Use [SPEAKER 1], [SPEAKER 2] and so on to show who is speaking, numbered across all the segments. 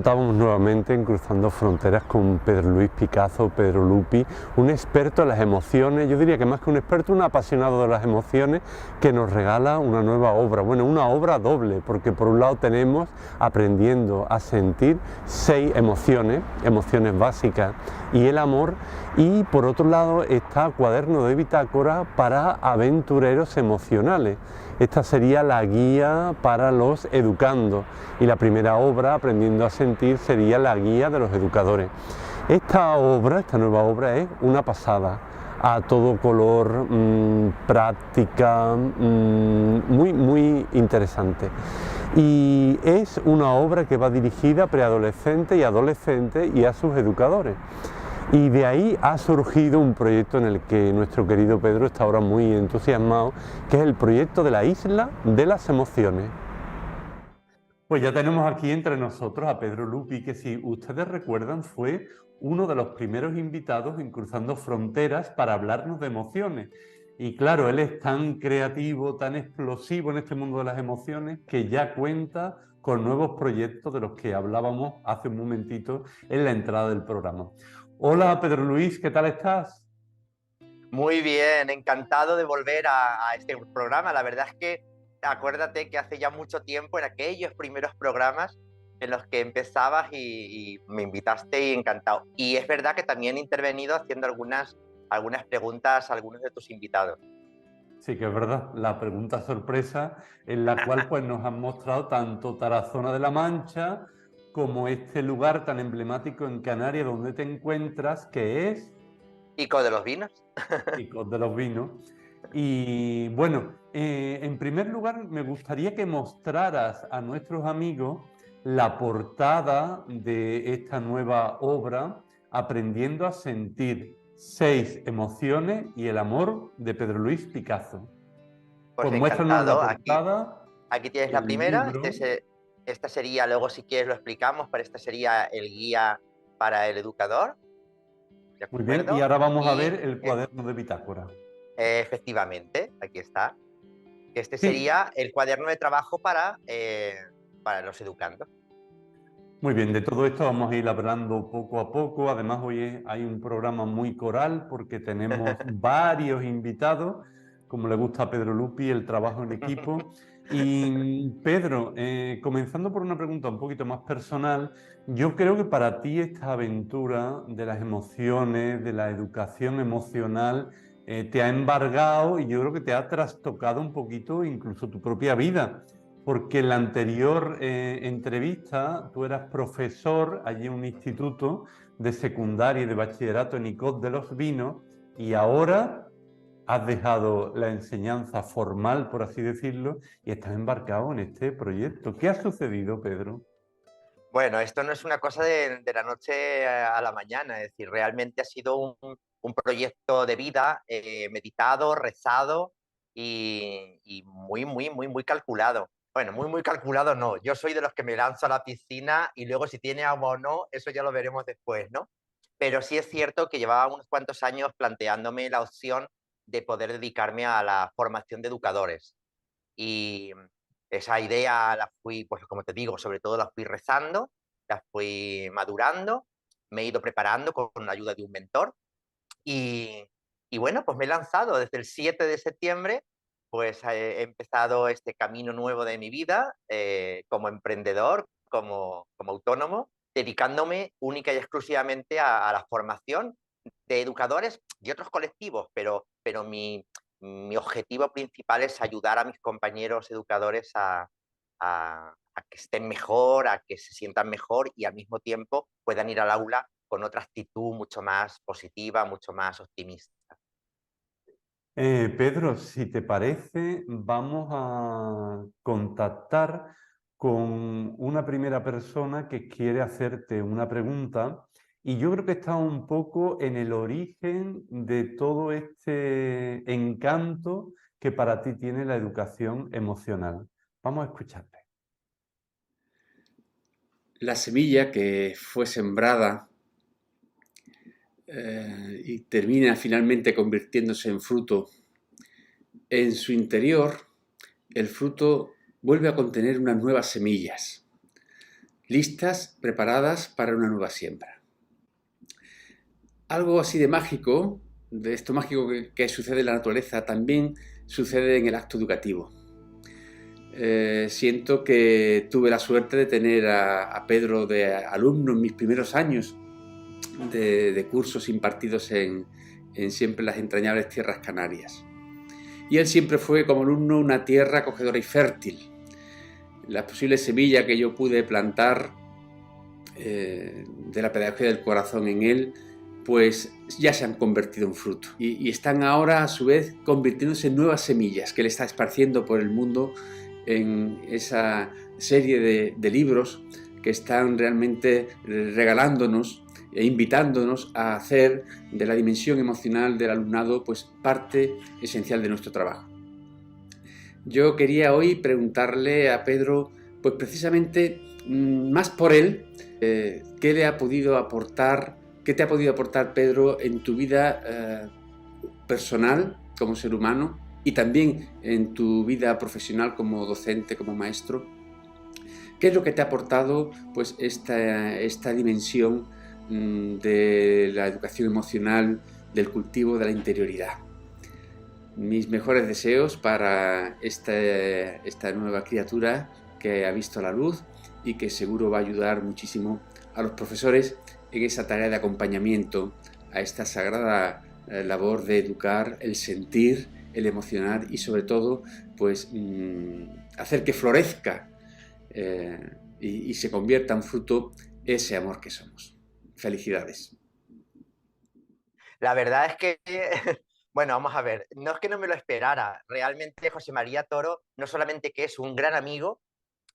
[SPEAKER 1] estábamos nuevamente en Cruzando Fronteras con Pedro Luis Picazo, Pedro Lupi, un experto en las emociones, yo diría que más que un experto, un apasionado de las emociones, que nos regala una nueva obra, bueno, una obra doble, porque por un lado tenemos Aprendiendo a sentir 6 emociones, emociones básicas y el amor, y por otro lado está Cuaderno de Bitácora para aventureros emocionales. Esta sería la guía para los educandos y la primera obra, Aprendiendo a sentir, sería la guía de los educadores. Esta obra, esta nueva obra es una pasada, a todo color, práctica, muy interesante. Y es una obra que va dirigida a preadolescentes y adolescentes y a sus educadores. Y de ahí ha surgido un proyecto en el que nuestro querido Pedro está ahora muy entusiasmado, que es el proyecto de la Isla de las Emociones. Pues ya tenemos aquí entre nosotros a Pedro Lupi, que si ustedes recuerdan fue uno de los primeros invitados en Cruzando Fronteras para hablarnos de emociones. Y claro, él es tan creativo, tan explosivo en este mundo de las emociones, que ya cuenta con nuevos proyectos de los que hablábamos hace un momentito en la entrada del programa. Hola Pedro Luis, ¿qué tal estás?
[SPEAKER 2] Muy bien, encantado de volver a este programa. La verdad es que acuérdate que hace ya mucho tiempo, en aquellos primeros programas en los que empezabas y me invitaste y encantado. Y es verdad que también he intervenido haciendo algunas preguntas a algunos de tus invitados.
[SPEAKER 1] Sí que es verdad, la pregunta sorpresa en la cual pues nos han mostrado tanto Tarazona de la Mancha como este lugar tan emblemático en Canarias donde te encuentras, que es
[SPEAKER 2] Ico de los vinos.
[SPEAKER 1] Picos de los Vinos. Y bueno, en primer lugar me gustaría que mostraras a nuestros amigos la portada de esta nueva obra, Aprendiendo a sentir 6 emociones y el amor, de Pedro Luis Picasso.
[SPEAKER 2] Pues
[SPEAKER 1] Pues muéstranos la
[SPEAKER 2] encantado. Aquí,
[SPEAKER 1] portada,
[SPEAKER 2] aquí tienes la
[SPEAKER 1] el
[SPEAKER 2] primera.
[SPEAKER 1] libro.
[SPEAKER 2] Esta sería, luego si quieres lo explicamos, pero esta sería el guía para el educador, ¿de
[SPEAKER 1] Muy bien, y
[SPEAKER 2] acuerdo?
[SPEAKER 1] ahora vamos a ver
[SPEAKER 2] Y
[SPEAKER 1] el cuaderno de bitácora.
[SPEAKER 2] efectivamente, aquí está. Este
[SPEAKER 1] Sí,
[SPEAKER 2] sería el cuaderno de trabajo para los educandos.
[SPEAKER 1] muy bien, de todo esto vamos a ir hablando poco a poco. Además, hay un programa muy coral porque tenemos varios invitados, como le gusta a Pedro Lupi, el trabajo en equipo. Y Pedro, comenzando por una pregunta un poquito más personal, yo creo que para ti esta aventura de las emociones, de la educación emocional, te ha embargado y yo creo que te ha trastocado un poquito incluso tu propia vida. Porque en la anterior entrevista tú eras profesor allí en un instituto de secundaria y de bachillerato en Icod de los Vinos, y ahora has dejado la enseñanza formal, por así decirlo, y estás embarcado en este proyecto. ¿Qué ha sucedido, Pedro?
[SPEAKER 2] Bueno, esto no es una cosa de la noche a la mañana, es decir, realmente ha sido un proyecto de vida meditado, rezado y muy calculado. Bueno, muy calculado no. Yo soy de los que me lanzo a la piscina y luego si tiene agua o no, eso ya lo veremos después, ¿no? Pero sí es cierto que llevaba unos cuantos años planteándome la opción de poder dedicarme a la formación de educadores. Y esa idea la fui, pues como te digo, sobre todo la fui rezando, la fui madurando, me he ido preparando con la ayuda de un mentor y, y bueno, pues me he lanzado desde el 7 de septiembre, pues he empezado este camino nuevo de mi vida como emprendedor, como autónomo, dedicándome única y exclusivamente a la formación de educadores y otros colectivos, pero mi objetivo principal es ayudar a mis compañeros educadores a que estén mejor, a que se sientan mejor y al mismo tiempo puedan ir al aula con otra actitud mucho más positiva, mucho más optimista.
[SPEAKER 1] Pedro, si te parece, vamos a contactar con una primera persona que quiere hacerte una pregunta, y yo creo que está un poco en el origen de todo este encanto que para ti tiene la educación emocional. Vamos a escucharte.
[SPEAKER 3] La semilla que fue sembrada y termina finalmente convirtiéndose en fruto, en su interior el fruto vuelve a contener unas nuevas semillas. listas, preparadas para una nueva siembra. Algo así de mágico, de esto mágico que sucede en la naturaleza, también sucede en el acto educativo. Siento que tuve la suerte de tener a Pedro de alumno en mis primeros años de cursos impartidos en siempre las entrañables tierras canarias. Y él siempre fue como alumno una tierra acogedora y fértil. Las posibles semillas que yo pude plantar de la pedagogía del corazón en él, pues ya se han convertido en fruto. Y están ahora a su vez convirtiéndose en nuevas semillas que él está esparciendo por el mundo en esa serie de libros que están realmente regalándonos e invitándonos a hacer de la dimensión emocional del alumnado pues parte esencial de nuestro trabajo. Yo quería hoy preguntarle a Pedro, pues precisamente más por él, ¿qué le ha podido aportar, qué te ha podido aportar Pedro en tu vida personal como ser humano y también en tu vida profesional como docente, como maestro? ¿Qué es lo que te ha aportado pues esta dimensión de la educación emocional, del cultivo de la interioridad? Mis mejores deseos para esta nueva criatura que ha visto la luz y que seguro va a ayudar muchísimo a los profesores en esa tarea de acompañamiento a esta sagrada labor de educar el sentir, el emocionar y sobre todo pues hacer que florezca y se convierta en fruto ese amor que somos. Felicidades.
[SPEAKER 2] La verdad es que, bueno, vamos a ver, no es que no me lo esperara, realmente José María Toro no solamente que es un gran amigo,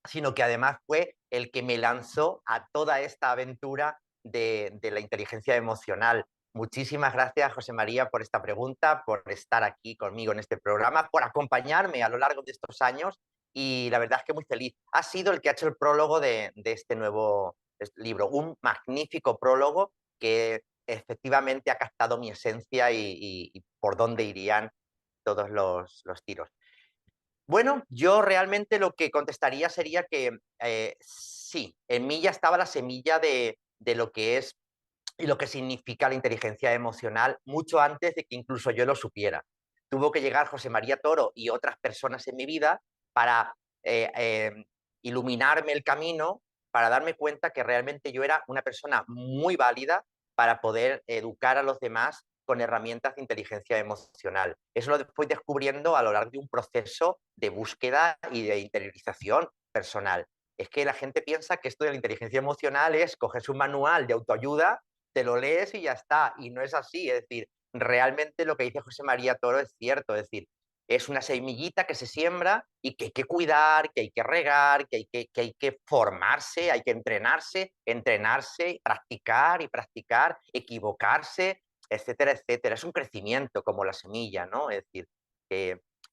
[SPEAKER 2] sino que además fue el que me lanzó a toda esta aventura de la inteligencia emocional. Muchísimas gracias, José María, por esta pregunta, por estar aquí conmigo en este programa, por acompañarme a lo largo de estos años y la verdad es que muy feliz. Ha sido el que ha hecho el prólogo de este nuevo libro, un magnífico prólogo que efectivamente ha captado mi esencia y por dónde irían todos los tiros. Bueno, yo realmente lo que contestaría sería que sí, en mí ya estaba la semilla de lo que es y lo que significa la inteligencia emocional mucho antes de que incluso yo lo supiera. Tuvo que llegar José María Toro y otras personas en mi vida para eh, eh, iluminarme el camino, para darme cuenta que realmente yo era una persona muy válida para poder educar a los demás con herramientas de inteligencia emocional. Eso lo fui descubriendo a lo largo de un proceso de búsqueda y de interiorización personal. Es que la gente piensa que esto de la inteligencia emocional es coger un manual de autoayuda, te lo lees y ya está. Y no es así. Es decir, realmente lo que dice José María Toro es cierto. Es decir, es una semillita que se siembra y que hay que cuidar, que hay que regar, que hay que formarse, hay que entrenarse, practicar y practicar, equivocarse, etcétera, etcétera. Es un crecimiento como la semilla, ¿no? Es decir,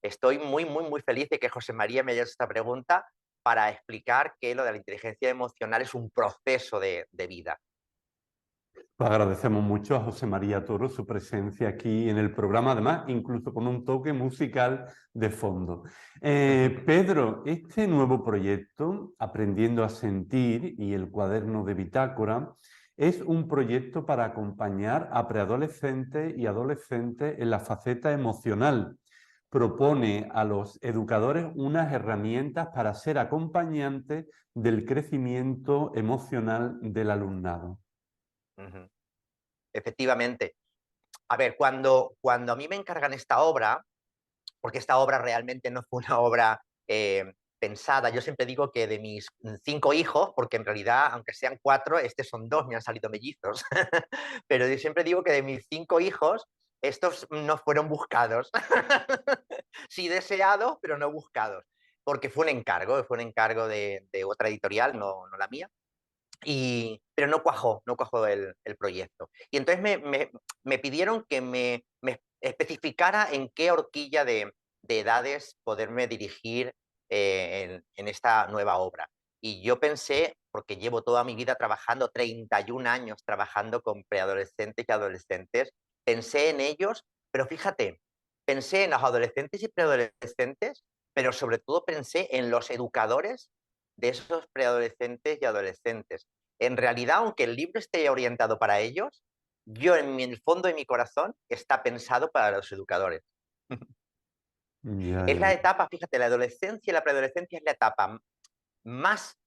[SPEAKER 2] estoy muy, muy, muy feliz de que José María me haya hecho esta pregunta para explicar que lo de la inteligencia emocional es un proceso de vida.
[SPEAKER 1] Pues agradecemos mucho a José María Toro su presencia aquí en el programa, además incluso con un toque musical de fondo. Pedro, este nuevo proyecto, Aprendiendo a Sentir y el cuaderno de bitácora, es un proyecto para acompañar a preadolescentes y adolescentes en la faceta emocional. Propone a los educadores unas herramientas para ser acompañantes del crecimiento emocional del alumnado.
[SPEAKER 2] Efectivamente. A ver, cuando a mí me encargan esta obra, porque esta obra realmente no fue una obra pensada, yo siempre digo que de mis 5 hijos, porque en realidad, aunque sean 4, son 2, me han salido mellizos, pero yo siempre digo que de mis 5 hijos, estos no fueron buscados, sí deseados, pero no buscados, porque fue un encargo de otra editorial, no la mía. Pero no cuajó el proyecto. Y entonces me pidieron que me especificara en qué horquilla de edades poderme dirigir en esta nueva obra. Y yo pensé, porque llevo toda mi vida trabajando, 31 años trabajando con preadolescentes y adolescentes, pensé en ellos, pero fíjate, pensé en los adolescentes y preadolescentes, pero sobre todo pensé en los educadores de esos preadolescentes y adolescentes. En realidad, aunque el libro esté orientado para ellos, yo en el fondo de mi corazón está pensado para los educadores.
[SPEAKER 1] Ya,
[SPEAKER 2] Es la
[SPEAKER 1] ya.
[SPEAKER 2] etapa, fíjate, la adolescencia y la preadolescencia es la etapa más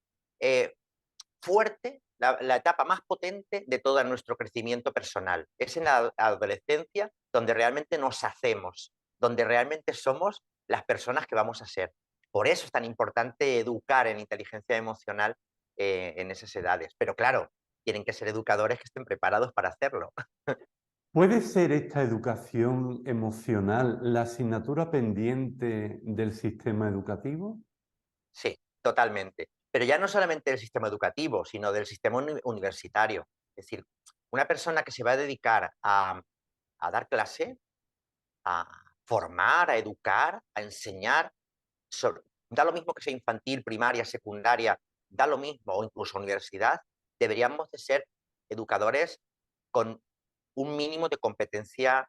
[SPEAKER 2] fuerte, la etapa más potente de todo nuestro crecimiento personal. Es en la adolescencia donde realmente nos hacemos, donde realmente somos las personas que vamos a ser. Por eso es tan importante educar en inteligencia emocional en esas edades. Pero claro, tienen que ser educadores que estén preparados para hacerlo.
[SPEAKER 1] ¿Puede ser esta educación emocional la asignatura pendiente del sistema educativo?
[SPEAKER 2] Sí, totalmente. Pero ya no solamente del sistema educativo, sino del sistema universitario. Es decir, una persona que se va a dedicar a dar clase, a formar, a educar, a enseñar, da lo mismo que sea infantil, primaria, secundaria, da lo mismo, o incluso universidad, deberíamos de ser educadores con un mínimo de competencia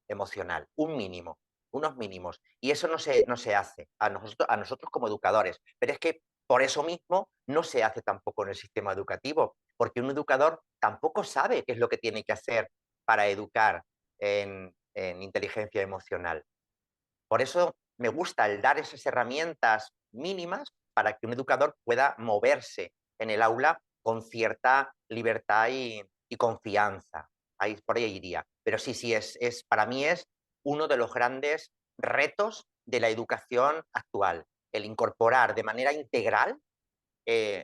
[SPEAKER 2] emocional, un mínimo, unos mínimos. Y eso no se hace a nosotros como educadores. Pero es que por eso mismo no se hace tampoco en el sistema educativo, porque un educador tampoco sabe qué es lo que tiene que hacer para educar en inteligencia emocional. Por eso me gusta el dar esas herramientas mínimas para que un educador pueda moverse en el aula con cierta libertad y confianza. Ahí, por ahí iría. Pero sí, sí, para mí es uno de los grandes retos de la educación actual, el incorporar de manera integral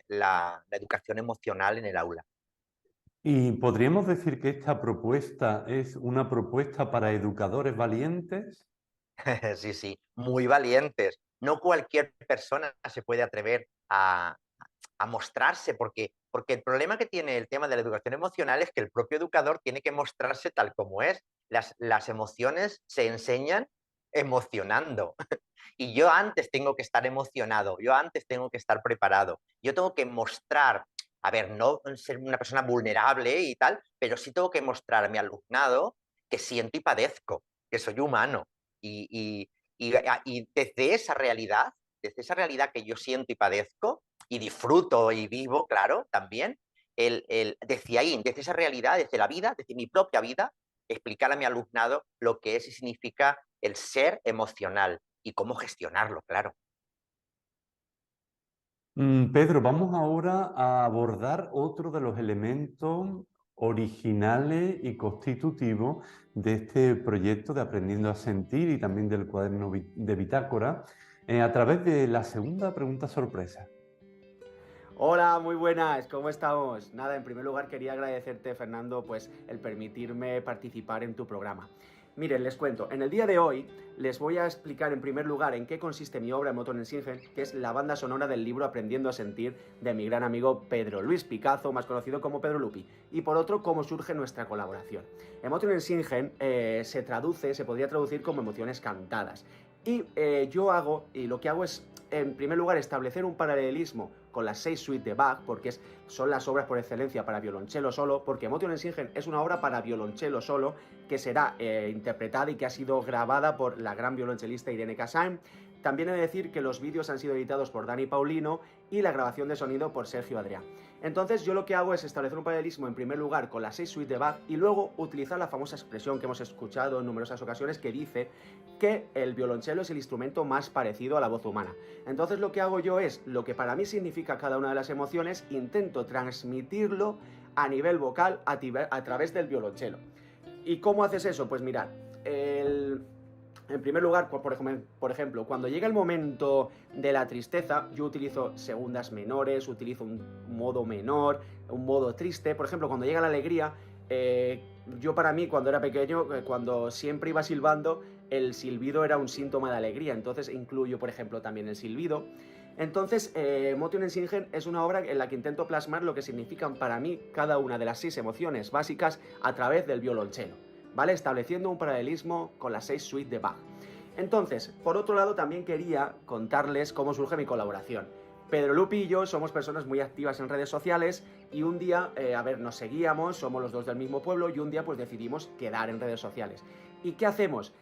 [SPEAKER 2] la educación emocional en el aula.
[SPEAKER 1] ¿Y podríamos decir que esta propuesta es una propuesta para educadores valientes?
[SPEAKER 2] Sí, sí, muy valientes. No cualquier persona se puede atrever a mostrarse, porque el problema que tiene el tema de la educación emocional es que el propio educador tiene que mostrarse tal como es. Las emociones se enseñan emocionando. Y yo antes tengo que estar emocionado, yo antes tengo que estar preparado, yo tengo que mostrar, a ver, no ser una persona vulnerable y tal, pero sí tengo que mostrar a mi alumnado que siento y padezco, que soy humano. Y, y desde esa realidad que yo siento y padezco, y disfruto y vivo, claro, también, desde ahí, desde esa realidad, desde la vida, desde mi propia vida, explicar a mi alumnado lo que es y significa el ser emocional y cómo gestionarlo, claro.
[SPEAKER 1] Pedro, vamos ahora a abordar otro de los elementos originales y constitutivos de este proyecto de Aprendiendo a Sentir y también del cuaderno de bitácora a través de la segunda pregunta sorpresa.
[SPEAKER 4] Hola, muy buenas, ¿cómo estamos? Nada, en primer lugar quería agradecerte, Fernando, pues el permitirme participar en tu programa. Miren, les cuento, en el día de hoy les voy a explicar en primer lugar en qué consiste mi obra Emotion Singen, que es la banda sonora del libro Aprendiendo a Sentir de mi gran amigo Pedro Luis Picazo, más conocido como Pedro Lupi, y por otro, cómo surge nuestra colaboración. Emotion Singen se podría traducir como emociones cantadas. Y lo que hago es, en primer lugar, establecer un paralelismo con las 6 suites de Bach, porque son las obras por excelencia para violonchelo solo, porque Emotion Singen es una obra para violonchelo solo, que será interpretada y que ha sido grabada por la gran violonchelista Irene Cassin. También he de decir que los vídeos han sido editados por Dani Paulino y la grabación de sonido por Sergio Adrià. Entonces yo lo que hago es establecer un paralelismo en primer lugar con las 6 suites de Bach y luego utilizar la famosa expresión que hemos escuchado en numerosas ocasiones que dice que el violonchelo es el instrumento más parecido a la voz humana. Entonces lo que hago yo es, lo que para mí significa cada una de las emociones, intento transmitirlo a nivel vocal a través del violonchelo. ¿Y cómo haces eso? Pues mirad, en primer lugar, por ejemplo, cuando llega el momento de la tristeza, yo utilizo segundas menores, utilizo un modo menor, un modo triste. Por ejemplo, cuando llega la alegría, yo para mí, cuando era pequeño, cuando siempre iba silbando, el silbido era un síntoma de alegría. Entonces incluyo, por ejemplo, también el silbido. Entonces, Emotion Singen es una obra en la que intento plasmar lo que significan para mí cada una de las 6 emociones básicas a través del violonchelo, ¿vale? Estableciendo un paralelismo con las 6 suites de Bach. Entonces, por otro lado, también quería contarles cómo surge mi colaboración. Pedro Lupi y yo somos personas muy activas en redes sociales y un día, nos seguíamos, somos los dos del mismo pueblo y un día pues decidimos quedar en redes sociales. ¿Y qué hacemos?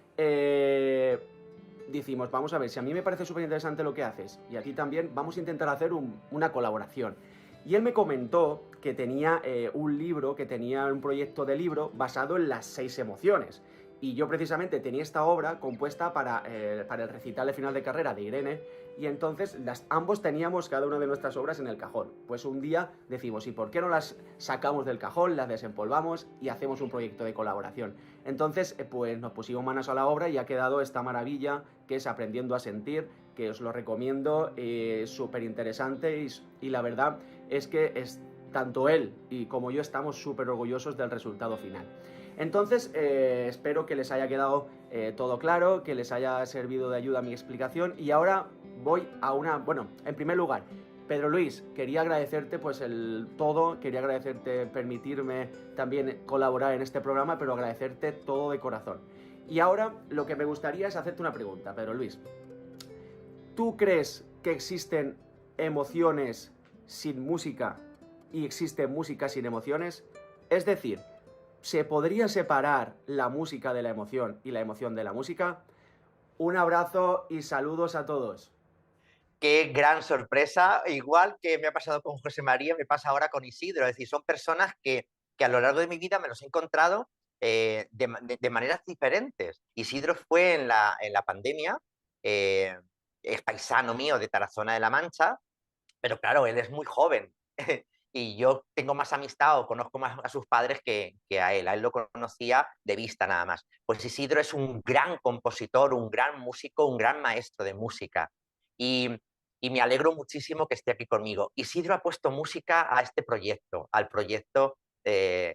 [SPEAKER 4] decimos, vamos a ver, si a mí me parece súper interesante lo que haces y a ti también, vamos a intentar hacer una colaboración. Y él me comentó que tenía un libro, que tenía un proyecto de libro basado en las 6 emociones. Y yo precisamente tenía esta obra compuesta para el recital de final de carrera de Irene, y entonces ambos teníamos cada una de nuestras obras en el cajón. Pues un día decimos, ¿y por qué no las sacamos del cajón, las desempolvamos y hacemos un proyecto de colaboración? Entonces, pues nos pusimos manos a la obra y ha quedado esta maravilla que es Aprendiendo a Sentir, que os lo recomiendo, súper interesante, y la verdad es que tanto él y como yo estamos súper orgullosos del resultado final. Entonces, espero que les haya quedado todo claro, que les haya servido de ayuda mi explicación, y ahora voy a bueno, en primer lugar, Pedro Luis, quería agradecerte pues quería agradecerte permitirme también colaborar en este programa, pero agradecerte todo de corazón. Y ahora lo que me gustaría es hacerte una pregunta, Pedro Luis. ¿Tú crees que existen emociones sin música y existe música sin emociones? Es decir, ¿se podría separar la música de la emoción y la emoción de la música? Un abrazo y saludos a todos.
[SPEAKER 2] Qué gran sorpresa, igual que me ha pasado con José María, me pasa ahora con Isidro, es decir, son personas que a lo largo de mi vida me los he encontrado de maneras diferentes. Isidro fue en la pandemia, es paisano mío de Tarazona de la Mancha, pero claro, él es muy joven y yo tengo más amistad o conozco más a sus padres que a él lo conocía de vista nada más. Pues Isidro es un gran compositor, un gran músico, un gran maestro de música, y, y me alegro muchísimo que esté aquí conmigo. Isidro ha puesto música a este proyecto, al proyecto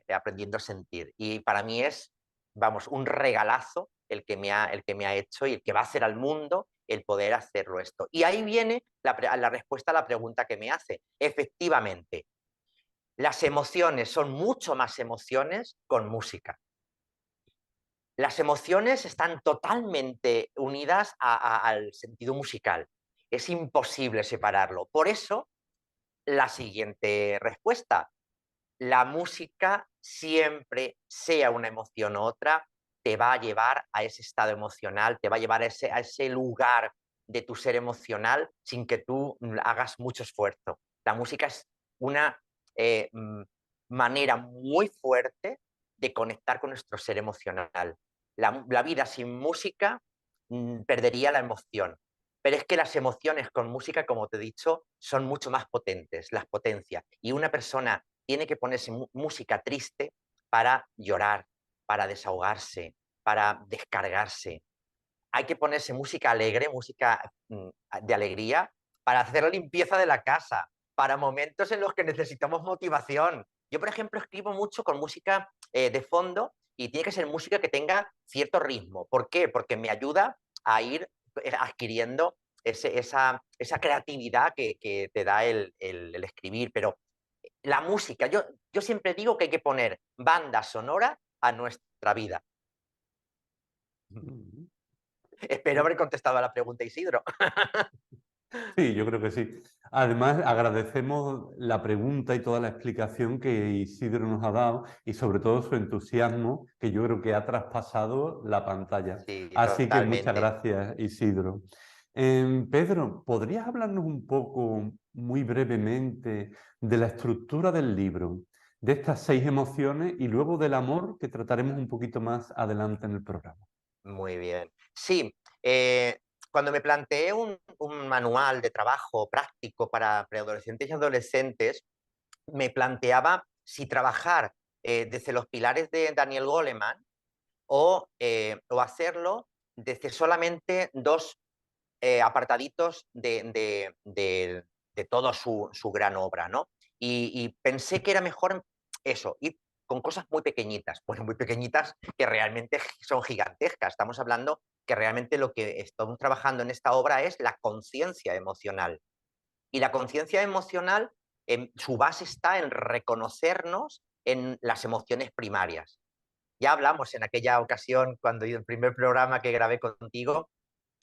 [SPEAKER 2] Aprendiendo a Sentir, y para mí es, vamos, un regalazo el que me ha hecho y el que va a hacer al mundo el poder hacerlo esto. Y ahí viene la respuesta a la pregunta que me hace. Efectivamente, las emociones son mucho más emociones con música. Las emociones están totalmente unidas al sentido musical. Es imposible separarlo. Por eso, la siguiente respuesta. La música siempre, sea una emoción u otra, te va a llevar a ese estado emocional, te va a llevar a ese lugar de tu ser emocional sin que tú hagas mucho esfuerzo. La música es una manera muy fuerte de conectar con nuestro ser emocional. La vida sin música perdería la emoción. Pero es que las emociones con música, como te he dicho, son mucho más potentes, las potencia. Y una persona tiene que ponerse música triste para llorar, para desahogarse, para descargarse. Hay que ponerse música alegre, música de alegría, para hacer la limpieza de la casa, para momentos en los que necesitamos motivación. Yo, por ejemplo, escribo mucho con música de fondo, y tiene que ser música que tenga cierto ritmo. ¿Por qué? Porque me ayuda a ir adquiriendo esa creatividad que te da el escribir. Pero la música, yo siempre digo que hay que poner banda sonora a nuestra vida. Espero haber contestado a la pregunta, Isidro.
[SPEAKER 1] Sí, yo creo que sí. Además, agradecemos la pregunta y toda la explicación que Isidro nos ha dado, y sobre todo su entusiasmo, que yo creo que ha traspasado la pantalla.
[SPEAKER 2] Sí,
[SPEAKER 1] Así que muchas
[SPEAKER 2] totalmente.
[SPEAKER 1] gracias, Isidro. Pedro, ¿podrías hablarnos un poco, muy brevemente, de la estructura del libro, de estas 6 emociones y luego del amor, que trataremos un poquito más adelante en el programa?
[SPEAKER 2] Muy bien. Sí, cuando me planteé un manual de trabajo práctico para preadolescentes y adolescentes, me planteaba si trabajar desde los pilares de Daniel Goleman o hacerlo desde solamente 2 apartaditos de toda su gran obra, ¿no? Y pensé que era mejor eso, ir con cosas muy pequeñitas, bueno, muy pequeñitas que realmente son gigantescas. Estamos hablando que realmente lo que estamos trabajando en esta obra es la conciencia emocional. Y la conciencia emocional, su base está en reconocernos en las emociones primarias. Ya hablamos en aquella ocasión, cuando el primer programa que grabé contigo,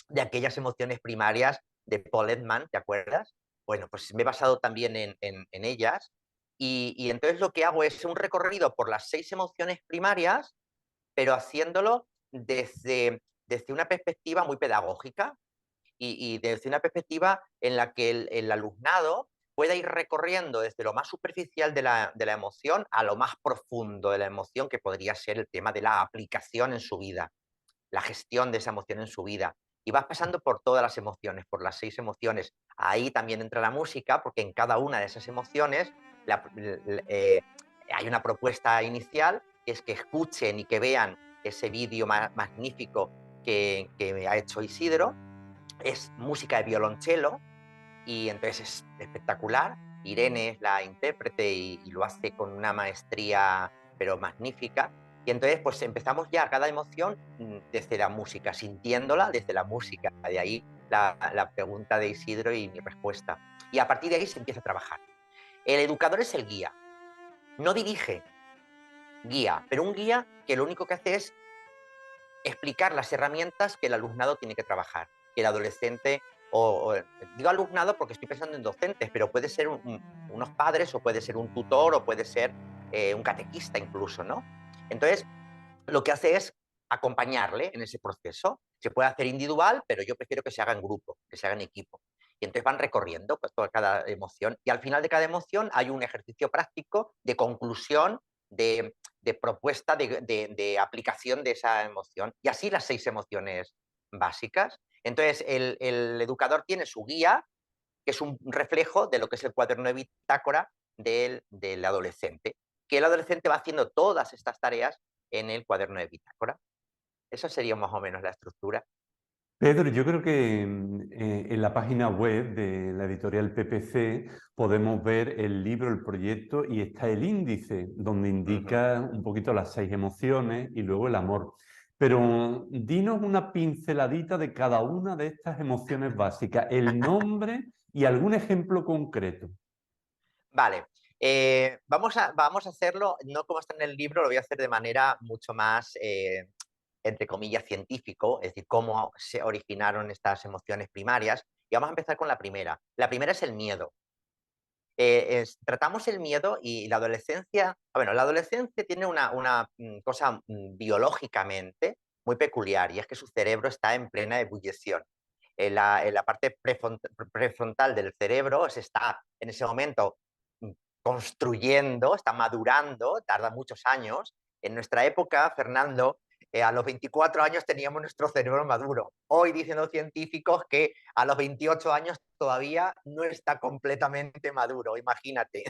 [SPEAKER 2] de aquellas emociones primarias de Paul Ekman, ¿te acuerdas? Bueno, pues me he basado también en ellas, y entonces lo que hago es un recorrido por las 6 emociones primarias, pero haciéndolo desde desde una perspectiva muy pedagógica y desde una perspectiva en la que el alumnado pueda ir recorriendo desde lo más superficial de la emoción a lo más profundo de la emoción, que podría ser el tema de la aplicación en su vida, la gestión de esa emoción en su vida. Y vas pasando por todas las emociones, por las 6 emociones. Ahí también entra la música, porque en cada una de esas emociones hay una propuesta inicial, que es que escuchen y que vean ese vídeo magnífico que ha hecho Isidro. Es música de violonchelo y entonces es espectacular. Irene es la intérprete y lo hace con una maestría pero magnífica. Y entonces pues empezamos ya cada emoción desde la música, sintiéndola desde la música. De ahí la pregunta de Isidro y mi respuesta. Y a partir de ahí se empieza a trabajar. El educador es el guía, no dirige, guía, pero un guía que lo único que hace es explicar las herramientas que el alumnado tiene que trabajar, que el adolescente, digo alumnado porque estoy pensando en docentes, pero puede ser unos padres, o puede ser un tutor, o puede ser un catequista incluso, ¿no? Entonces, lo que hace es acompañarle en ese proceso. Se puede hacer individual, pero yo prefiero que se haga en grupo, que se haga en equipo. Y entonces van recorriendo pues, toda cada emoción, y al final de cada emoción hay un ejercicio práctico de conclusión, de propuesta, de aplicación de esa emoción. Y así las 6 emociones básicas. Entonces el educador tiene su guía, que es un reflejo de lo que es el cuaderno de bitácora del adolescente, que el adolescente va haciendo todas estas tareas en el cuaderno de bitácora. Esa sería más o menos la estructura.
[SPEAKER 1] Pedro, yo creo que en la página web de la editorial PPC podemos ver el libro, el proyecto, y está el índice donde indica un poquito las 6 emociones y luego el amor. Pero dinos una pinceladita de cada una de estas emociones básicas, el nombre y algún ejemplo concreto.
[SPEAKER 2] Vale, vamos a hacerlo, no como está en el libro, lo voy a hacer de manera mucho más, entre comillas, científico, es decir, cómo se originaron estas emociones primarias. Y vamos a empezar con la primera. La primera es el miedo. Tratamos el miedo y la adolescencia. Bueno, la adolescencia tiene una cosa biológicamente muy peculiar, y es que su cerebro está en plena ebullición. En la parte prefrontal del cerebro se está en ese momento construyendo, está madurando, tarda muchos años. En nuestra época, Fernando, a los 24 años teníamos nuestro cerebro maduro. Hoy dicen los científicos que a los 28 años todavía no está completamente maduro, imagínate.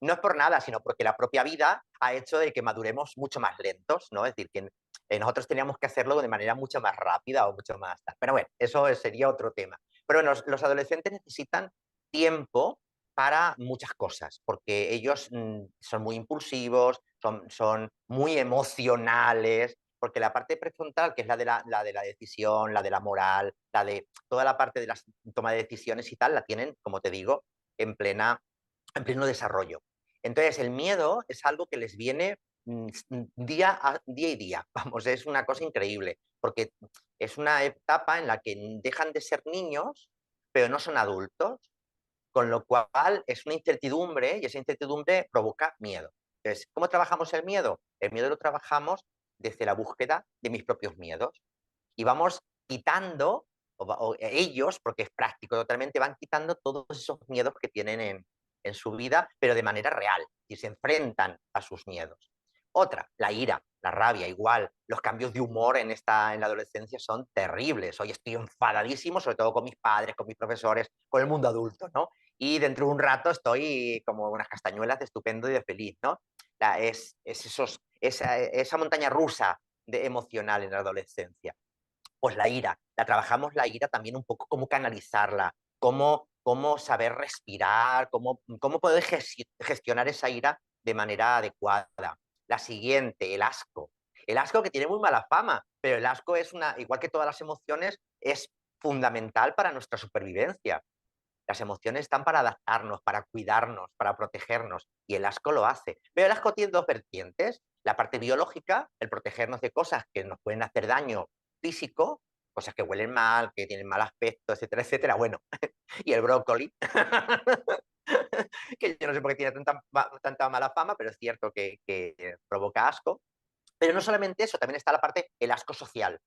[SPEAKER 2] No es por nada, sino porque la propia vida ha hecho de que maduremos mucho más lentos, ¿no? Es decir, que nosotros teníamos que hacerlo de manera mucho más rápida o mucho más tal. Pero bueno, eso sería otro tema. Pero bueno, los adolescentes necesitan tiempo para muchas cosas, porque ellos son muy impulsivos, son muy emocionales, porque la parte prefrontal, que es la de la decisión, la de la moral, la de toda la parte de la toma de decisiones y tal, la tienen, como te digo, en pleno desarrollo. Entonces, el miedo es algo que les viene día y día. Vamos, es una cosa increíble, porque es una etapa en la que dejan de ser niños, pero no son adultos, con lo cual es una incertidumbre, y esa incertidumbre provoca miedo. Entonces, ¿cómo trabajamos el miedo? El miedo lo trabajamos desde la búsqueda de mis propios miedos, y vamos quitando, o ellos, porque es práctico totalmente, van quitando todos esos miedos que tienen en su vida, pero de manera real, y se enfrentan a sus miedos. Otra, la ira, la rabia, igual. Los cambios de humor en la adolescencia son terribles. Hoy estoy enfadadísimo, sobre todo con mis padres, con mis profesores, con el mundo adulto, ¿no? Y dentro de un rato estoy como unas castañuelas de estupendo y de feliz, ¿no? Esa montaña rusa emocional en la adolescencia. Pues la ira, la trabajamos la ira también un poco, cómo canalizarla, cómo saber respirar, cómo poder gestionar esa ira de manera adecuada. La siguiente, el asco. El asco, que tiene muy mala fama, pero el asco es igual que todas las emociones, es fundamental para nuestra supervivencia. Las emociones están para adaptarnos, para cuidarnos, para protegernos, y el asco lo hace. Pero el asco tiene 2 vertientes: la parte biológica, el protegernos de cosas que nos pueden hacer daño físico, cosas que huelen mal, que tienen mal aspecto, etcétera, etcétera. Bueno, y el brócoli, que yo no sé por qué tiene tanta mala fama, pero es cierto que provoca asco. Pero no solamente eso, también está la parte, el asco social.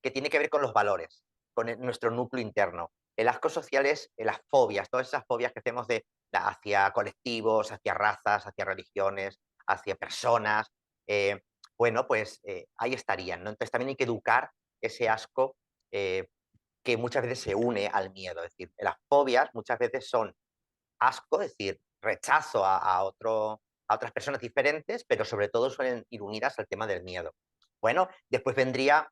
[SPEAKER 2] que tiene que ver con los valores, con nuestro núcleo interno. El asco social es las fobias, todas esas fobias que hacemos hacia colectivos, hacia razas, hacia religiones, hacia personas. Bueno, pues ahí estarían, ¿no? Entonces también hay que educar ese asco que muchas veces se une al miedo. Es decir, las fobias muchas veces son asco, es decir, rechazo a otras personas diferentes, pero sobre todo suelen ir unidas al tema del miedo. Bueno, después vendría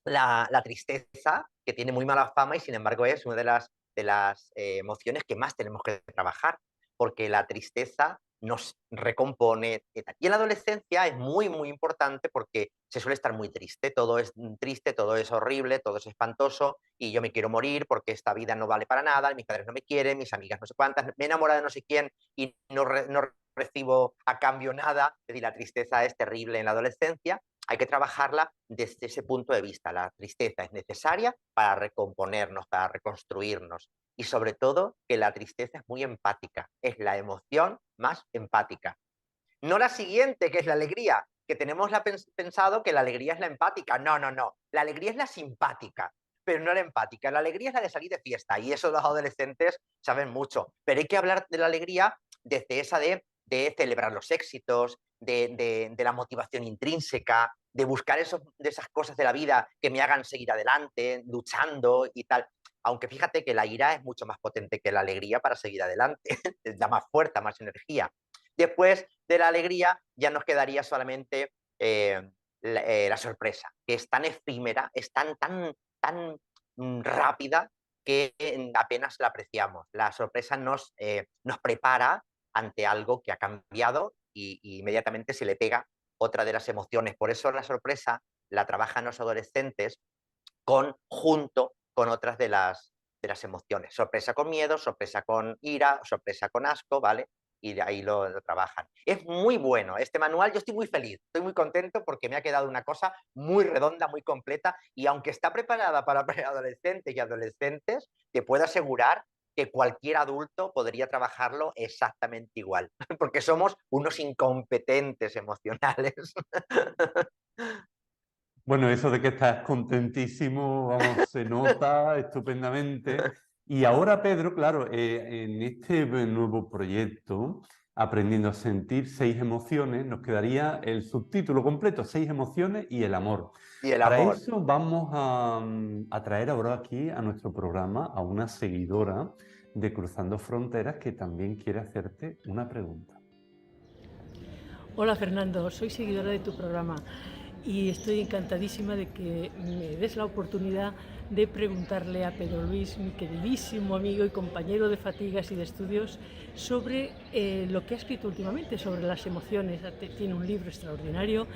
[SPEAKER 2] la tristeza, que tiene muy mala fama y sin embargo es una de las emociones que más tenemos que trabajar, porque la tristeza nos recompone. Y en la adolescencia es muy, muy importante porque se suele estar muy triste, todo es horrible, todo es espantoso y yo me quiero morir porque esta vida no vale para nada, mis padres no me quieren, mis amigas no sé cuántas, me he enamorado de no sé quién y no recibo a cambio nada. Es decir, la tristeza es terrible en la adolescencia. Hay que trabajarla desde ese punto de vista. La tristeza es necesaria para recomponernos, para reconstruirnos. Y sobre todo que la tristeza es muy empática, es la emoción más empática. No la siguiente, que es la alegría, que tenemos pensado que la alegría es la empática. No, no, no. La alegría es la simpática, pero no la empática. La alegría es la de salir de fiesta y eso los adolescentes saben mucho. Pero hay que hablar de la alegría desde esa de celebrar los éxitos, de la motivación intrínseca, de buscar de esas cosas de la vida que me hagan seguir adelante, luchando y tal. Aunque fíjate que la ira es mucho más potente que la alegría para seguir adelante, da más fuerza, más energía. Después de la alegría ya nos quedaría solamente la sorpresa, que es tan efímera, es tan rápida que apenas la apreciamos. La sorpresa nos prepara ante algo que ha cambiado y inmediatamente se le pega otra de las emociones. Por eso la sorpresa la trabajan los adolescentes junto con otras de las emociones. Sorpresa con miedo, sorpresa con ira, sorpresa con asco, ¿vale? Y de ahí lo trabajan. Es muy bueno este manual, yo estoy muy feliz, estoy muy contento porque me ha quedado una cosa muy redonda, muy completa y aunque está preparada para preadolescentes y adolescentes, te puedo asegurar que cualquier adulto podría trabajarlo exactamente igual, porque somos unos incompetentes emocionales.
[SPEAKER 1] Bueno, eso de que estás contentísimo, vamos, se nota estupendamente. Y ahora, Pedro, claro, en este nuevo proyecto, Aprendiendo a sentir 6 emociones, nos quedaría el subtítulo completo, 6 emociones y el amor.
[SPEAKER 2] Y el
[SPEAKER 1] Para
[SPEAKER 2] amor.
[SPEAKER 1] eso vamos a traer ahora aquí a nuestro programa a una seguidora de Cruzando Fronteras que también quiere hacerte una pregunta.
[SPEAKER 5] Hola Fernando, soy seguidora de tu programa y estoy encantadísima de que me des la oportunidad de preguntarle a Pedro Luis, mi queridísimo amigo y compañero de fatigas y de estudios, sobre lo que ha escrito últimamente, sobre las emociones. Tiene un libro extraordinario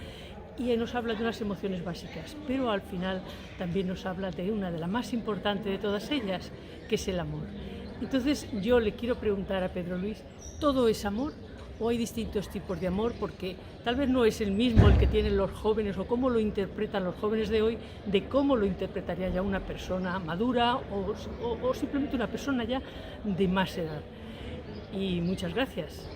[SPEAKER 5] y nos habla de unas emociones básicas, pero al final también nos habla de una de las más importantes de todas ellas, que es el amor. Entonces yo le quiero preguntar a Pedro Luis, ¿todo es amor? ¿O hay distintos tipos de amor? Porque tal vez no es el mismo el que tienen los jóvenes o cómo lo interpretan los jóvenes de hoy, de cómo lo interpretaría ya una persona madura o simplemente una persona ya de más edad. Y muchas gracias.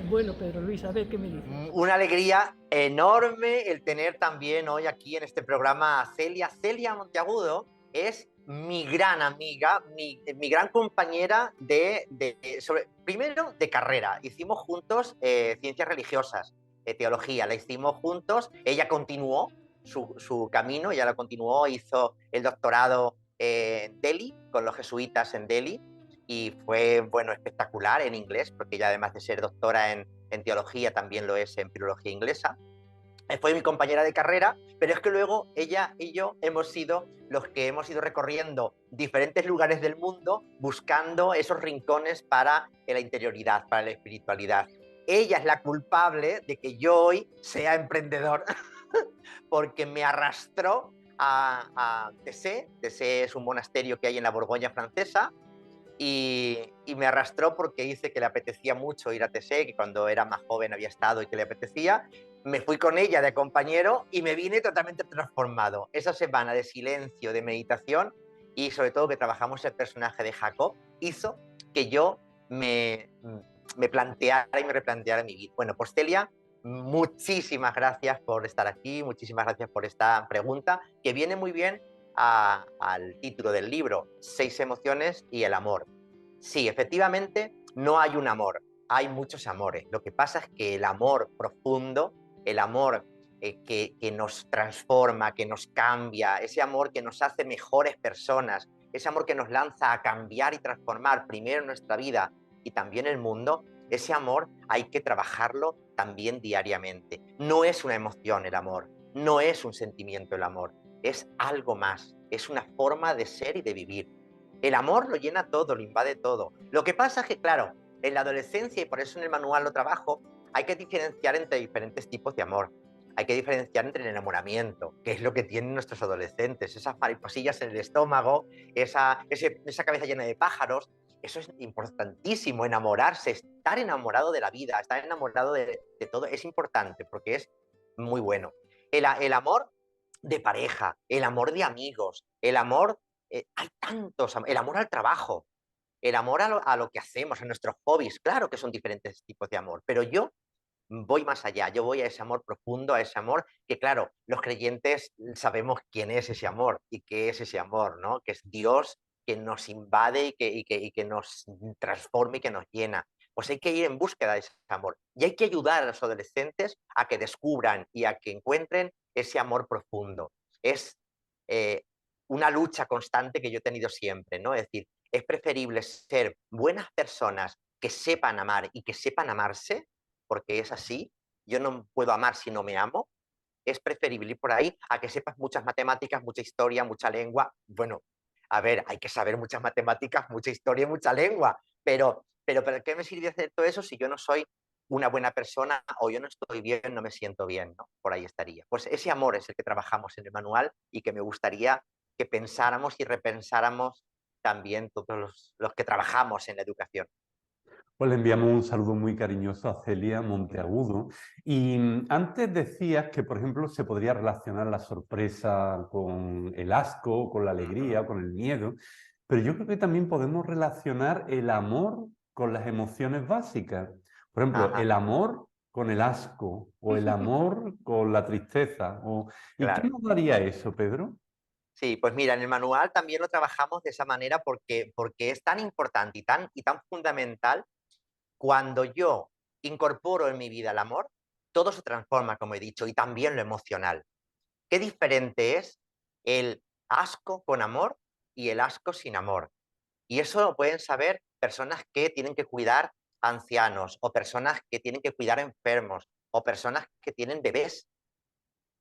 [SPEAKER 5] Bueno, Pedro Luis, a ver qué me dices.
[SPEAKER 2] Una alegría enorme el tener también hoy aquí en este programa a Celia. Celia Monteagudo es mi gran amiga, mi gran compañera primero de carrera. Hicimos juntos ciencias religiosas, teología, la hicimos juntos. Ella continuó su camino, ella la continuó, hizo el doctorado en Delhi, con los jesuitas en Delhi, y fue, bueno, espectacular en inglés, porque ella además de ser doctora en teología también lo es en filología inglesa. Fue mi compañera de carrera, pero es que luego ella y yo hemos sido los que hemos ido recorriendo diferentes lugares del mundo buscando esos rincones para la interioridad, para la espiritualidad. Ella es la culpable de que yo hoy sea emprendedor porque me arrastró a Tessé. Tessé es un monasterio que hay en la Borgoña francesa, y me arrastró porque dice que le apetecía mucho ir a Tessé, que cuando era más joven había estado y que le apetecía. Me fui con ella de compañero y me vine totalmente transformado. Esa semana de silencio, de meditación y sobre todo que trabajamos el personaje de Jacob hizo que yo me planteara y me replanteara mi vida. Bueno, pues Celia, muchísimas gracias por estar aquí, muchísimas gracias por esta pregunta que viene muy bien al título del libro, 6 emociones y el amor. Sí, efectivamente, no hay un amor, hay muchos amores. Lo que pasa es que el amor profundo, el amor que nos transforma, que nos cambia, ese amor que nos hace mejores personas, ese amor que nos lanza a cambiar y transformar primero nuestra vida y también el mundo, ese amor hay que trabajarlo también diariamente. No es una emoción el amor, no es un sentimiento el amor, es algo más, es una forma de ser y de vivir. El amor lo llena todo, lo invade todo. Lo que pasa es que, claro, en la adolescencia, y por eso en el manual lo trabajo, hay que diferenciar entre diferentes tipos de amor. Hay que diferenciar entre el enamoramiento, que es lo que tienen nuestros adolescentes, esas mariposillas en el estómago, esa cabeza llena de pájaros. Eso es importantísimo, enamorarse, estar enamorado de la vida, estar enamorado de todo, es importante porque es muy bueno. El amor de pareja, el amor de amigos, el amor, hay tantos, el amor al trabajo, el amor a lo que hacemos, a nuestros hobbies, claro que son diferentes tipos de amor, pero yo voy más allá, yo voy a ese amor profundo, a ese amor que, claro, los creyentes sabemos quién es ese amor y qué es ese amor, ¿no? Que es Dios que nos invade y que nos transforma y que nos llena. Pues hay que ir en búsqueda de ese amor y hay que ayudar a los adolescentes a que descubran y a que encuentren ese amor profundo. Es eh, una lucha constante que yo he tenido siempre, ¿no? Es decir, es preferible ser buenas personas que sepan amar y que sepan amarse, porque es así, yo no puedo amar si no me amo, es preferible ir por ahí a que sepas muchas matemáticas, mucha historia, mucha lengua. Bueno, a ver, hay que saber muchas matemáticas, mucha historia y mucha lengua, pero ¿para qué me sirve hacer todo eso si yo no soy una buena persona o yo no estoy bien, no me siento bien, ¿no? Por ahí estaría. Pues ese amor es el que trabajamos en el manual y que me gustaría que pensáramos y repensáramos también todos los que trabajamos en la educación.
[SPEAKER 1] Pues le enviamos un saludo muy cariñoso a Celia Monteagudo. Y antes decías que, por ejemplo, se podría relacionar la sorpresa con el asco, con la alegría, con el miedo, pero yo creo que también podemos relacionar el amor con las emociones básicas. Por ejemplo,
[SPEAKER 2] Ajá,
[SPEAKER 1] el amor con el asco o el amor con la tristeza. ¿Y qué
[SPEAKER 2] claro.
[SPEAKER 1] nos daría eso, Pedro?
[SPEAKER 2] Sí, pues mira, en el manual también lo trabajamos de esa manera porque es tan importante y tan fundamental. Cuando yo incorporo en mi vida el amor, todo se transforma, como he dicho, y también lo emocional. Qué diferente es el asco con amor y el asco sin amor. Y eso lo pueden saber personas que tienen que cuidar ancianos o personas que tienen que cuidar enfermos o personas que tienen bebés.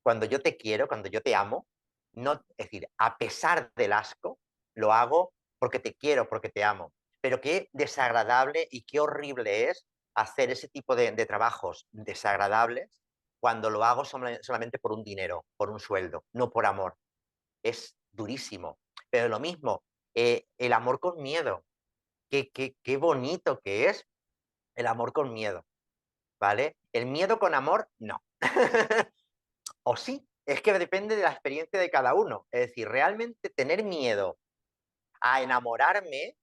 [SPEAKER 2] Cuando yo te quiero, cuando yo te amo, no, es decir, a pesar del asco, lo hago porque te quiero, porque te amo. Pero qué desagradable y qué horrible es hacer ese tipo de trabajos desagradables cuando lo hago solamente por un dinero, por un sueldo, no por amor. Es durísimo. Pero lo mismo, el amor con miedo. Qué bonito que es el amor con miedo, ¿vale? El miedo con amor, no. O sí, es que depende de la experiencia de cada uno. Es decir, realmente tener miedo a enamorarme,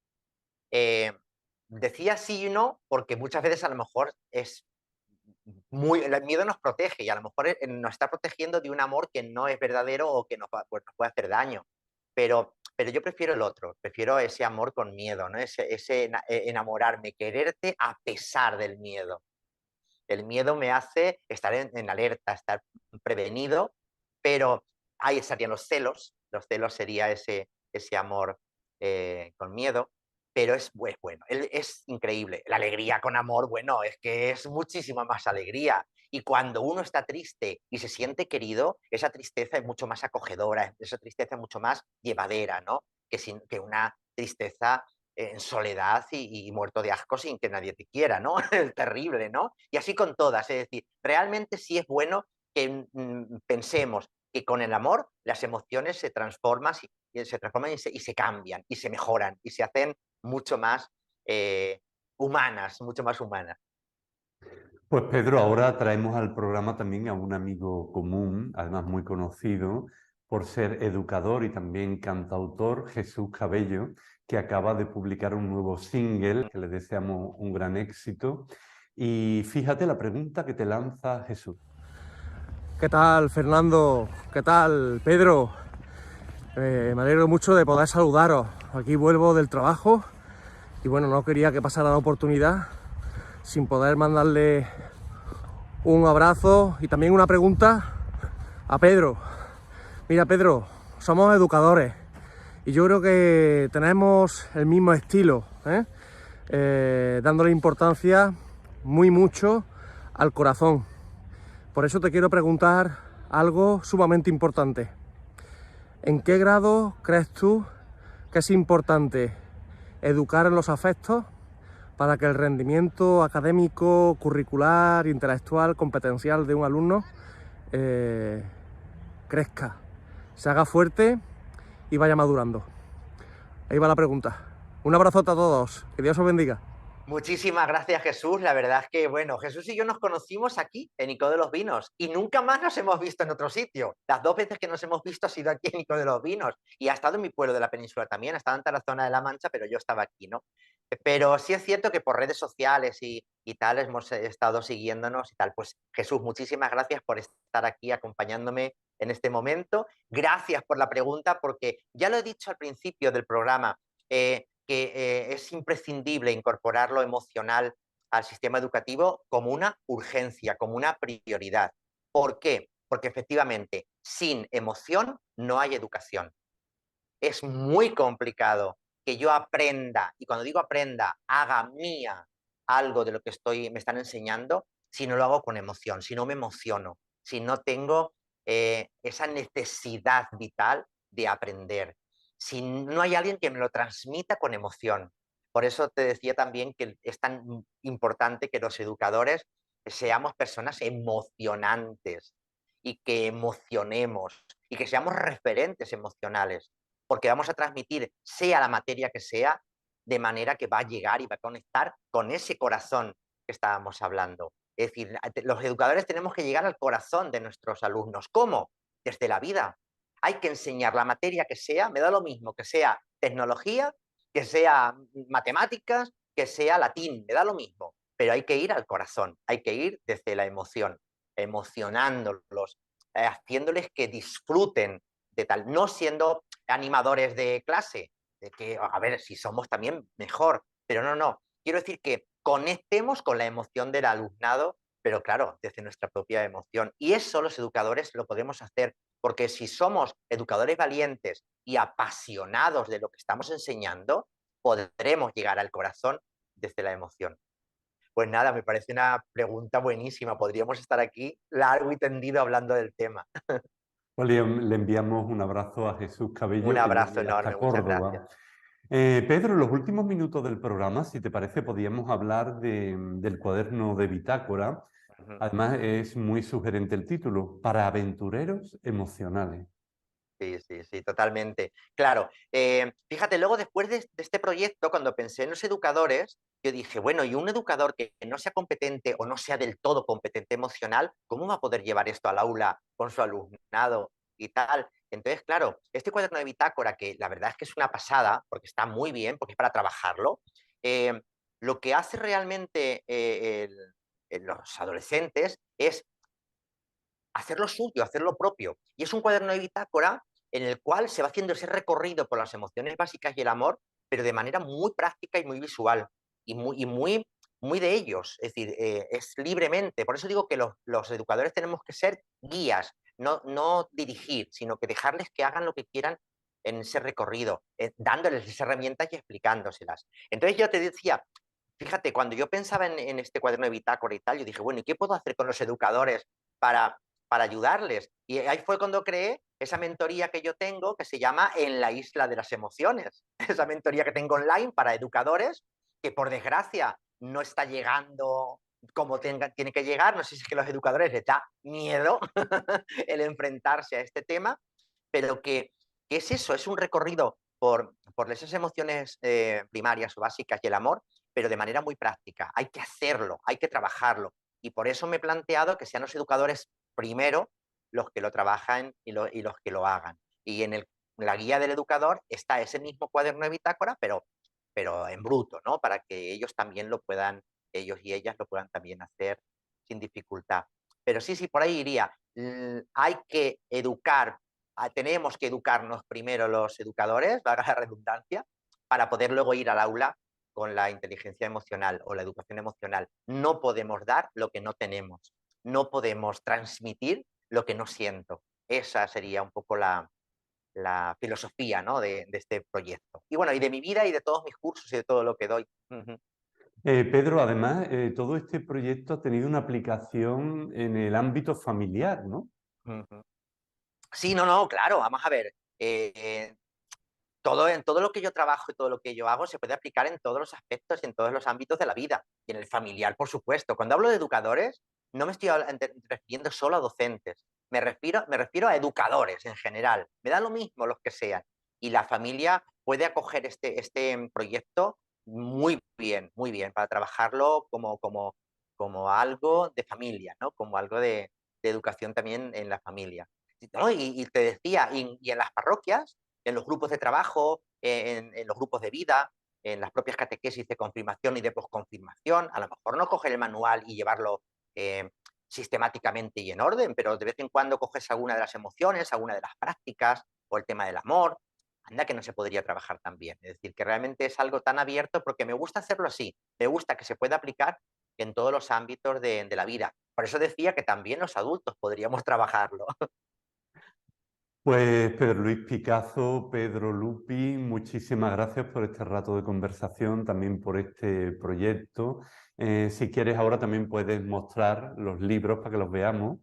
[SPEAKER 2] eh, decía sí y no, porque muchas veces a lo mejor es el miedo nos protege y a lo mejor nos está protegiendo de un amor que no es verdadero o que pues, nos puede hacer daño. Pero yo prefiero el otro, prefiero ese amor con miedo, ¿no? Ese enamorarme, quererte a pesar del miedo. El miedo me hace estar en alerta, estar prevenido, pero ahí estarían los celos sería ese amor con miedo, pero es bueno, es increíble. La alegría con amor, bueno, es que es muchísima más alegría. Y cuando uno está triste y se siente querido, esa tristeza es mucho más acogedora, esa tristeza es mucho más llevadera, ¿no? Que una tristeza en soledad y muerto de asco sin que nadie te quiera, ¿no? Es terrible, ¿no? Y así con todas, es decir, realmente sí es bueno que pensemos que con el amor las emociones se transforman, y se cambian y se mejoran y se hacen mucho más humanas, mucho más humanas.
[SPEAKER 1] Pues Pedro, ahora traemos al programa también a un amigo común, además muy conocido por ser educador y también cantautor, Jesús Cabello, que acaba de publicar un nuevo single, que le deseamos un gran éxito. Y fíjate la pregunta que te lanza Jesús.
[SPEAKER 6] ¿Qué tal, Fernando? ¿Qué tal, Pedro? Me alegro mucho de poder saludaros. Aquí vuelvo del trabajo y bueno, no quería que pasara la oportunidad sin poder mandarle un abrazo y también una pregunta a Pedro. Mira, Pedro, somos educadores y yo creo que tenemos el mismo estilo, dándole importancia mucho al corazón. Por eso te quiero preguntar algo sumamente importante. ¿En qué grado crees tú que es importante educar en los afectos para que el rendimiento académico, curricular, intelectual, competencial de un alumno crezca, se haga fuerte y vaya madurando? Ahí va la pregunta. Un abrazote a todos, que Dios os bendiga.
[SPEAKER 2] Muchísimas gracias, Jesús. La verdad es que, bueno, Jesús y yo nos conocimos aquí, en Ico de los Vinos, y nunca más nos hemos visto en otro sitio. Las 2 veces que nos hemos visto ha sido aquí en Ico de los Vinos, y ha estado en mi pueblo de la península también, ha estado en Tarazona de la Mancha, pero yo estaba aquí, ¿no? Pero sí es cierto que por redes sociales y tal hemos estado siguiéndonos y tal. Pues Jesús, muchísimas gracias por estar aquí acompañándome en este momento. Gracias por la pregunta, porque ya lo he dicho al principio del programa, que es imprescindible incorporar lo emocional al sistema educativo como una urgencia, como una prioridad. ¿Por qué? Porque efectivamente, sin emoción no hay educación. Es muy complicado que yo aprenda, y cuando digo aprenda, haga mía algo de lo que me están enseñando, si no lo hago con emoción, si no me emociono, si no tengo esa necesidad vital de aprender, si no hay alguien que me lo transmita con emoción. Por eso te decía también que es tan importante que los educadores seamos personas emocionantes y que emocionemos y que seamos referentes emocionales, porque vamos a transmitir, sea la materia que sea, de manera que va a llegar y va a conectar con ese corazón que estábamos hablando. Es decir, los educadores tenemos que llegar al corazón de nuestros alumnos. ¿Cómo? Desde la vida. Hay que enseñar la materia que sea, me da lo mismo que sea tecnología, que sea matemáticas, que sea latín, me da lo mismo, pero hay que ir al corazón, hay que ir desde la emoción, emocionándolos, haciéndoles que disfruten de tal, no siendo animadores de clase, de que, a ver, si somos también mejor, pero no. Quiero decir que conectemos con la emoción del alumnado, pero claro, desde nuestra propia emoción. Y eso los educadores lo podemos hacer, porque si somos educadores valientes y apasionados de lo que estamos enseñando, podremos llegar al corazón desde la emoción. Pues nada, me parece una pregunta buenísima. Podríamos estar aquí largo y tendido hablando del tema.
[SPEAKER 1] Pues le enviamos un abrazo a Jesús
[SPEAKER 2] Un
[SPEAKER 1] Cabello, que nos
[SPEAKER 2] abrazo
[SPEAKER 1] envía hasta
[SPEAKER 2] enorme, muchas
[SPEAKER 1] Córdoba.
[SPEAKER 2] gracias.
[SPEAKER 1] Pedro, en los últimos minutos del programa, si te parece, podríamos hablar del cuaderno de bitácora.
[SPEAKER 2] Ujú.
[SPEAKER 1] Además, es muy sugerente el título, para aventureros emocionales.
[SPEAKER 2] Sí, totalmente. Claro, fíjate, luego después de este proyecto, cuando pensé en los educadores, yo dije, bueno, y un educador que no sea competente o no sea del todo competente emocional, ¿cómo va a poder llevar esto al aula con su alumnado y tal? Entonces, claro, este cuaderno de bitácora, que la verdad es que es una pasada, porque está muy bien, porque es para trabajarlo, lo que hace realmente los adolescentes es hacer lo suyo, hacer lo propio. Y es un cuaderno de bitácora en el cual se va haciendo ese recorrido por las emociones básicas y el amor, pero de manera muy práctica y muy visual y muy de ellos. Es decir, es libremente. Por eso digo que los educadores tenemos que ser guías, no dirigir, sino que dejarles que hagan lo que quieran en ese recorrido, dándoles esas herramientas y explicándoselas. Entonces yo te decía, fíjate, cuando yo pensaba en este cuaderno de bitácora y tal, yo dije, bueno, ¿y qué puedo hacer con los educadores para ayudarles? Y ahí fue cuando creé esa mentoría que yo tengo, que se llama En la Isla de las Emociones. Esa mentoría que tengo online para educadores, que por desgracia no está llegando como tiene que llegar. No sé si es que a los educadores les da miedo el enfrentarse a este tema, pero que es eso, es un recorrido por esas emociones primarias o básicas y el amor, pero de manera muy práctica. Hay que hacerlo, hay que trabajarlo. Y por eso me he planteado que sean los educadores primero los que lo trabajan y los que lo hagan. Y en la guía del educador está ese mismo cuaderno de bitácora, pero en bruto, ¿no? Para que ellos también lo puedan, ellos y ellas lo puedan también hacer sin dificultad. Pero sí, por ahí iría. Hay que educar tenemos que educarnos primero los educadores, valga la redundancia, para poder luego ir al aula con la inteligencia emocional o la educación emocional. No podemos dar lo que no tenemos, no podemos transmitir lo que no siento. Esa sería un poco la filosofía, ¿no?, de este proyecto. Y bueno, y de mi vida y de todos mis cursos y de todo lo que doy.
[SPEAKER 1] Pedro, además, todo este proyecto ha tenido una aplicación en el ámbito familiar, ¿no?
[SPEAKER 2] Sí, no, claro, vamos a ver. En todo lo que yo trabajo y todo lo que yo hago se puede aplicar en todos los aspectos y en todos los ámbitos de la vida. Y en el familiar, por supuesto. Cuando hablo de educadores, no me estoy refiriendo solo a docentes. Me refiero a educadores en general. Me da lo mismo los que sean. Y la familia puede acoger este proyecto muy bien, para trabajarlo como algo de familia, ¿no? Como algo de educación también en la familia. ¿No? Y te decía, y en las parroquias, en los grupos de trabajo, en los grupos de vida, en las propias catequesis de confirmación y de posconfirmación. A lo mejor no coger el manual y llevarlo sistemáticamente y en orden, pero de vez en cuando coges alguna de las emociones, alguna de las prácticas, o el tema del amor. Anda que no se podría trabajar tan bien. Es decir, que realmente es algo tan abierto porque me gusta hacerlo así. Me gusta que se pueda aplicar en todos los ámbitos de la vida. Por eso decía que también los adultos podríamos trabajarlo.
[SPEAKER 1] Pues Pedro Luis Picazo, Pedro Lupi, muchísimas gracias por este rato de conversación, también por este proyecto. Si quieres ahora también puedes mostrar los libros para que los veamos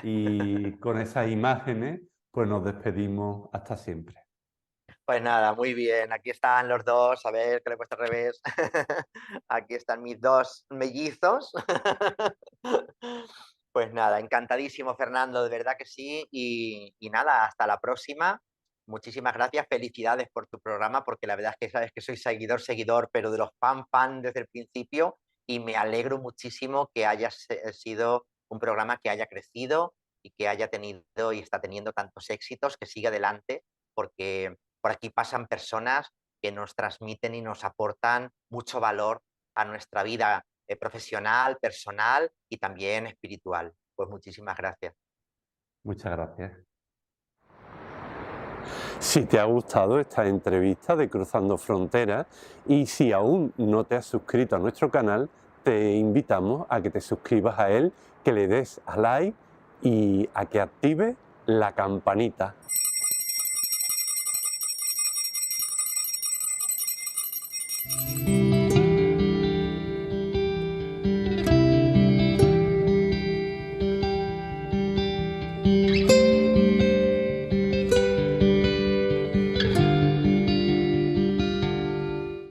[SPEAKER 1] y con esas imágenes pues nos despedimos hasta siempre.
[SPEAKER 2] Pues nada, muy bien. Aquí están los dos. A ver, que le he puesto al revés. Aquí están mis dos mellizos. Pues nada, encantadísimo, Fernando, de verdad que sí. Y nada, hasta la próxima. Muchísimas gracias. Felicidades por tu programa, porque la verdad es que sabes que soy seguidor, pero de los fan desde el principio. Y me alegro muchísimo que haya sido un programa que haya crecido y que haya tenido y está teniendo tantos éxitos, que siga adelante, porque por aquí pasan personas que nos transmiten y nos aportan mucho valor a nuestra vida profesional, personal y también espiritual. Pues muchísimas gracias.
[SPEAKER 1] Muchas gracias. Si te ha gustado esta entrevista de Cruzando Fronteras y si aún no te has suscrito a nuestro canal, te invitamos a que te suscribas a él, que le des a like y a que actives la campanita.